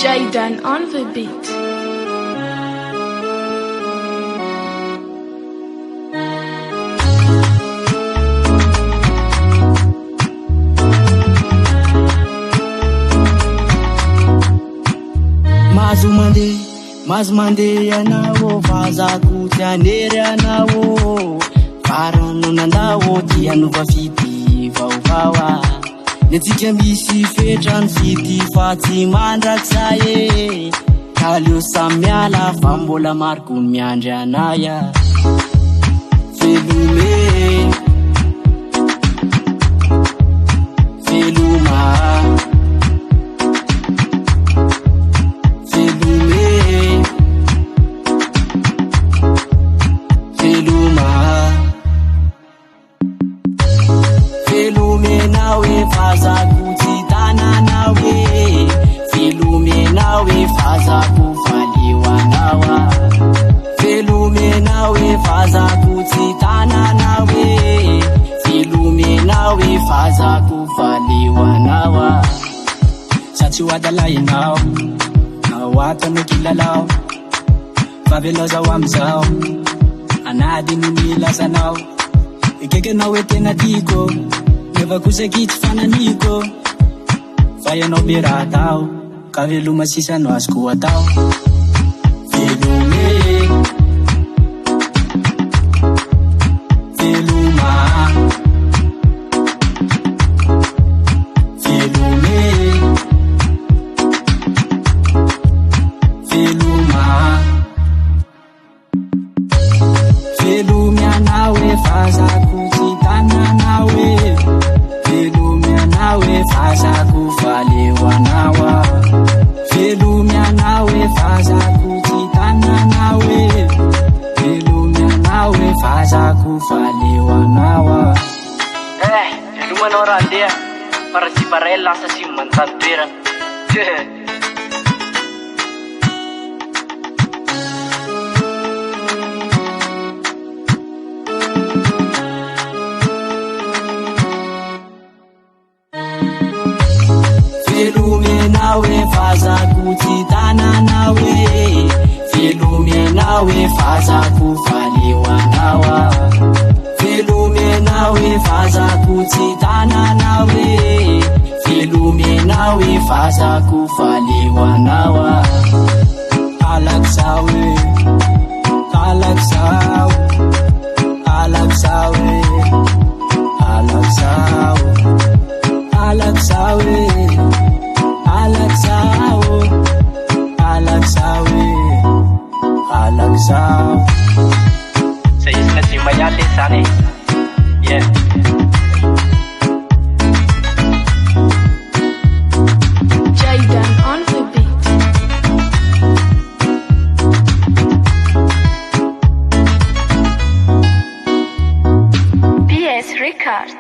Jaydan on the beat. Mazo mande anao vazako tianery anao Karano nandao dia nova fity vaovao Netsika misy fetrany fity fa tsy mandrakzay e Kaleo samy miala fa mbola mariko miandry anay Velume Veluma Fazako titana we Filumena we fazako faliwanawa Filumena we fazako titana we Filumena we fazako faliwanawa Sachi wadalay nao Nawata nukilalao Faveloza wamzao Anadi nunila sanao Ikeke nawe tena diko Neva kusakit fananiko Fayanao biratao Kaveluma sisa no asku atao Velume Veluma Velume Veluma Velumia nawe fazako titana nawe Velumia nawe fazako faliwanawa Velumia nawe fazako titana nawe Velumia nawe fazako faliwanawa Veluma no randia para si barella sa si mantantera Velume nawe fazako titana nawe Velume nawe fazako faliwanawa Velume nawe fazako titana nawe Velume nawe fazako faliwanawa Alaksawe Alaksaw Alaksawe Alaksaw Alaksawe Alaksaw Sa isla si Mayate sani Yeah Jaydan on the beat. PS Records.